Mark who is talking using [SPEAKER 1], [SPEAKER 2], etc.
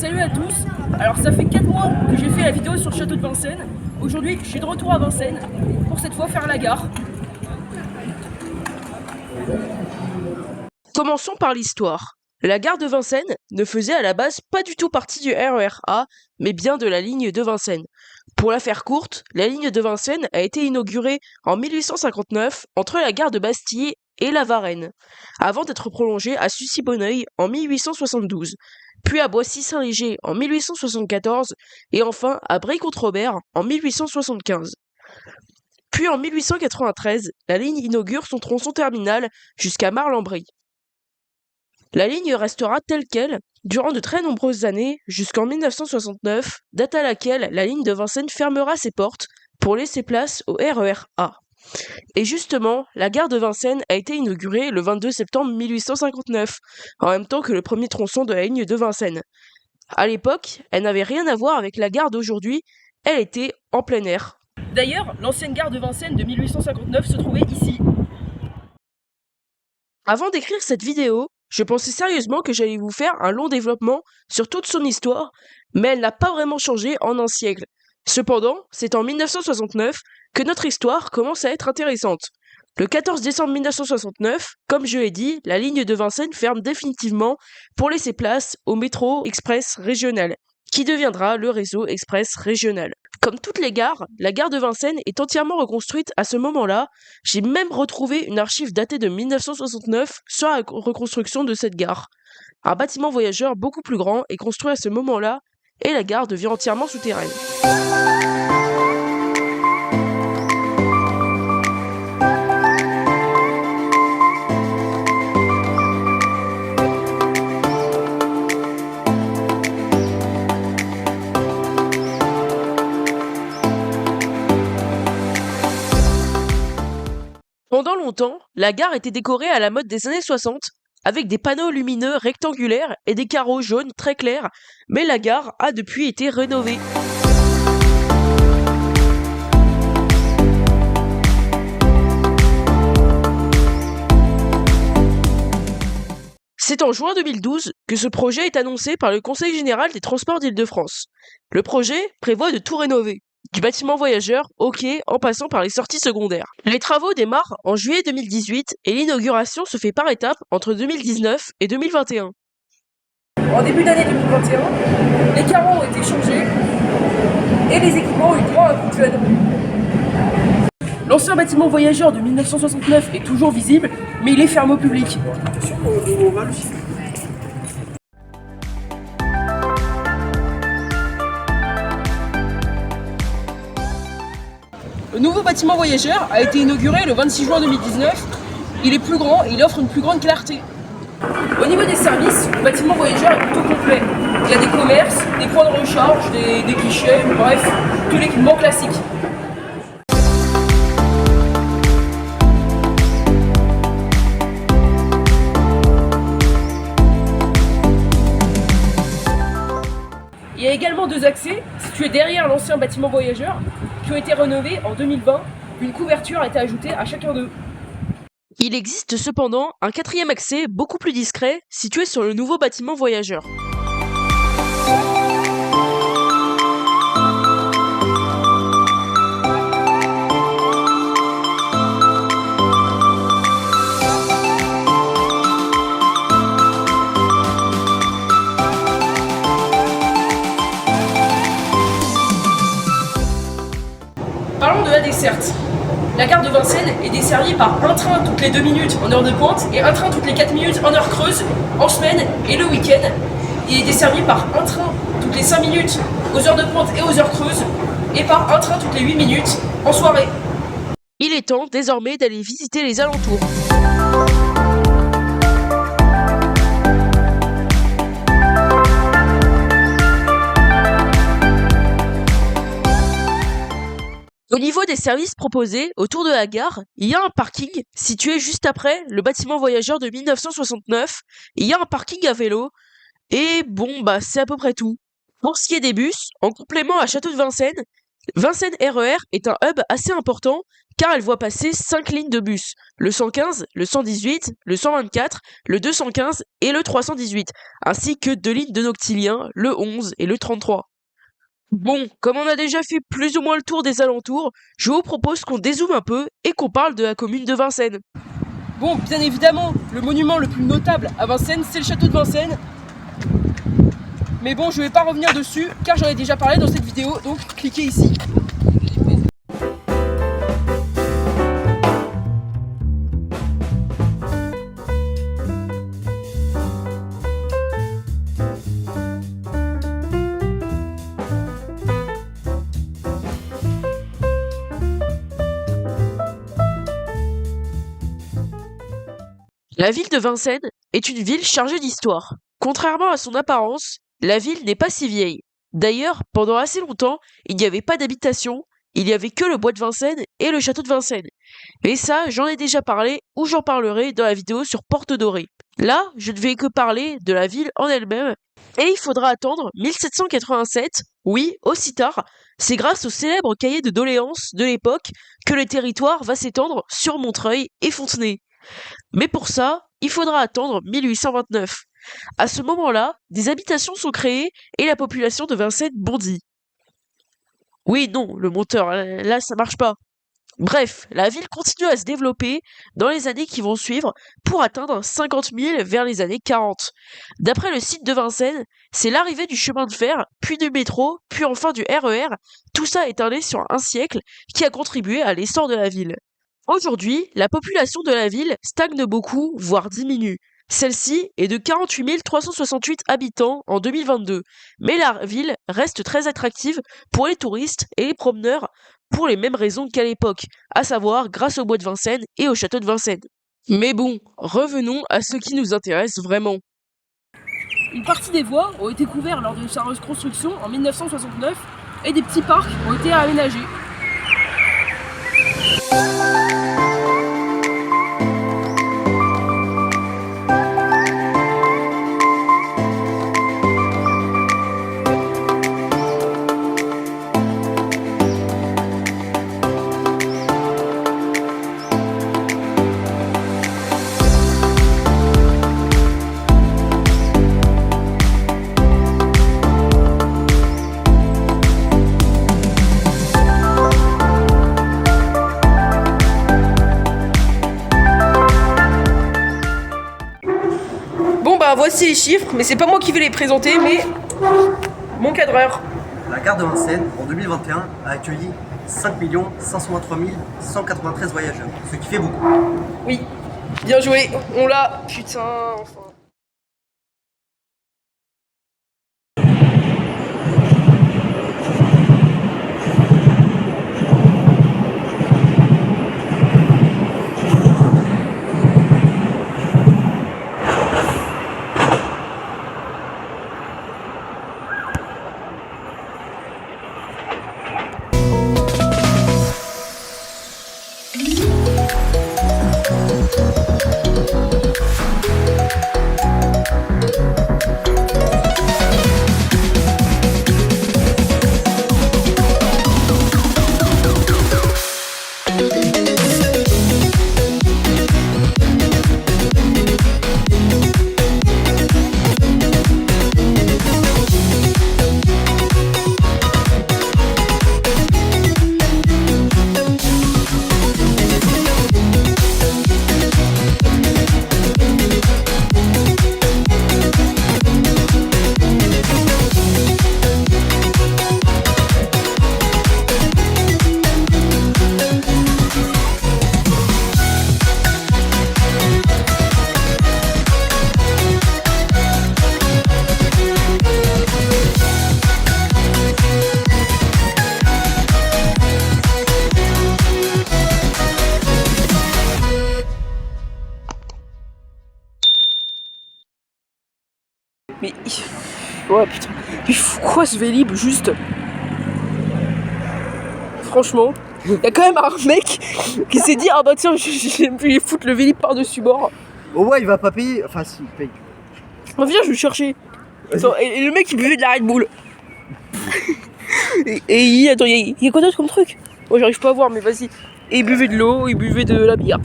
[SPEAKER 1] Salut à tous. Alors ça fait 4 mois que j'ai fait la vidéo sur le château de Vincennes. Aujourd'hui je suis de retour à Vincennes pour cette fois faire la gare.
[SPEAKER 2] Commençons par l'histoire. La gare de Vincennes ne faisait à la base pas du tout partie du RER A, mais bien de la ligne de Vincennes. Pour la faire courte, la ligne de Vincennes a été inaugurée en 1859 entre la gare de Bastille et la Varenne, avant d'être prolongée à Sucy-Bonneuil en 1872, puis à Boissy-Saint-Léger en 1874 et enfin à Bray-Comte-Robert en 1875. Puis en 1893, la ligne inaugure son tronçon terminal jusqu'à Marle-en-Brie. La ligne restera telle quelle durant de très nombreuses années jusqu'en 1969, date à laquelle la ligne de Vincennes fermera ses portes pour laisser place au RER A. Et justement, la gare de Vincennes a été inaugurée le 22 septembre 1859, en même temps que le premier tronçon de la ligne de Vincennes. À l'époque, elle n'avait rien à voir avec la gare d'aujourd'hui, elle était en plein air.
[SPEAKER 1] D'ailleurs, l'ancienne gare de Vincennes de 1859 se trouvait ici.
[SPEAKER 2] Avant d'écrire cette vidéo, je pensais sérieusement que j'allais vous faire un long développement sur toute son histoire, mais elle n'a pas vraiment changé en un siècle. Cependant, c'est en 1969 que notre histoire commence à être intéressante. Le 14 décembre 1969, comme je l'ai dit, la ligne de Vincennes ferme définitivement pour laisser place au métro express régional, qui deviendra le réseau express régional. Comme toutes les gares, la gare de Vincennes est entièrement reconstruite à ce moment-là. J'ai même retrouvé une archive datée de 1969 sur la reconstruction de cette gare. Un bâtiment voyageur beaucoup plus grand est construit à ce moment-là et la gare devient entièrement souterraine. Pendant longtemps, la gare était décorée à la mode des années 60, avec des panneaux lumineux rectangulaires et des carreaux jaunes très clairs, mais la gare a depuis été rénovée. C'est en juin 2012 que ce projet est annoncé par le Conseil général des transports d'Île-de-France. Le projet prévoit de tout rénover, du bâtiment voyageur au quai en passant par les sorties secondaires. Les travaux démarrent en juillet 2018 et l'inauguration se fait par étapes entre 2019 et 2021.
[SPEAKER 1] En début d'année 2021, les carreaux ont été changés et les équipements ont eu droit à un coup de jeune. L'ancien bâtiment voyageur de 1969 est toujours visible, mais il est fermé au public. Le nouveau bâtiment voyageur a été inauguré le 26 juin 2019. Il est plus grand et il offre une plus grande clarté. Au niveau des services, le bâtiment voyageur est plutôt complet. Il y a des commerces, des points de recharge, des guichets, bref, tout l'équipement classique. Il y a également 2 accès situés derrière l'ancien bâtiment voyageur qui ont été rénovés en 2020. Une couverture a été ajoutée à chacun d'eux.
[SPEAKER 2] Il existe cependant un quatrième accès beaucoup plus discret situé sur le nouveau bâtiment voyageur.
[SPEAKER 1] Parlons de la desserte. La gare de Vincennes est desservie par un train toutes les 2 minutes en heure de pointe et un train toutes les 4 minutes en heure creuse, en semaine et le week-end. Il est desservi par un train toutes les 5 minutes aux heures de pointe et aux heures creuses et par un train toutes les 8 minutes en soirée.
[SPEAKER 2] Il est temps désormais d'aller visiter les alentours. Au niveau des services proposés autour de la gare, il y a un parking situé juste après le bâtiment voyageur de 1969, il y a un parking à vélo, et bon, c'est à peu près tout. Pour ce qui est des bus, en complément à Château de Vincennes, Vincennes RER est un hub assez important car elle voit passer 5 lignes de bus, le 115, le 118, le 124, le 215 et le 318, ainsi que 2 lignes de Noctilien, le 11 et le 33. Bon, comme on a déjà fait plus ou moins le tour des alentours, je vous propose qu'on dézoome un peu et qu'on parle de la commune de Vincennes.
[SPEAKER 1] Bon, bien évidemment, le monument le plus notable à Vincennes, c'est le château de Vincennes. Mais bon, je vais pas revenir dessus car j'en ai déjà parlé dans cette vidéo, donc cliquez ici.
[SPEAKER 2] La ville de Vincennes est une ville chargée d'histoire. Contrairement à son apparence, la ville n'est pas si vieille. D'ailleurs, pendant assez longtemps, il n'y avait pas d'habitation, il n'y avait que le bois de Vincennes et le château de Vincennes. Mais ça, j'en ai déjà parlé ou j'en parlerai dans la vidéo sur Porte Dorée. Là, je ne vais que parler de la ville en elle-même, et il faudra attendre 1787, oui, aussi tard. C'est grâce au célèbre cahier de doléances de l'époque que le territoire va s'étendre sur Montreuil et Fontenay. Mais pour ça, il faudra attendre 1829. À ce moment-là, des habitations sont créées et la population de Vincennes bondit. Oui, non, le monteur, là, ça marche pas. Bref, la ville continue à se développer dans les années qui vont suivre pour atteindre 50 000 vers les années 40. D'après le site de Vincennes, c'est l'arrivée du chemin de fer, puis du métro, puis enfin du RER. Tout ça étalé sur un siècle qui a contribué à l'essor de la ville. Aujourd'hui, la population de la ville stagne beaucoup, voire diminue. Celle-ci est de 48 368 habitants en 2022, mais la ville reste très attractive pour les touristes et les promeneurs pour les mêmes raisons qu'à l'époque, à savoir grâce au bois de Vincennes et au château de Vincennes. Mais bon, revenons à ce qui nous intéresse vraiment.
[SPEAKER 1] Une partie des voies ont été couvertes lors de sa reconstruction en 1969 et des petits parcs ont été aménagés. Bon bah voici les chiffres, mais c'est pas moi qui vais les présenter, mais mon cadreur.
[SPEAKER 3] La gare de Vincennes, en 2021, a accueilli 5 523 193 voyageurs, ce qui fait beaucoup.
[SPEAKER 1] Oui, bien joué, on l'a, putain, enfin. Mais. Oh putain. Mais quoi ce Vélib juste? Franchement, il y a quand même un mec qui s'est dit ah bah tiens, j'aime plus les foutre le Vélib par-dessus bord.
[SPEAKER 3] Au moins, il va pas payer. Enfin, si, il paye.
[SPEAKER 1] Oh, viens, je vais le chercher. Attends, et le mec il buvait de la Red Bull. Attends, il y a quoi d'autre comme truc? Moi, j'arrive pas à voir, mais vas-y. Et ils buvaient de l'eau, ils buvaient de la bière.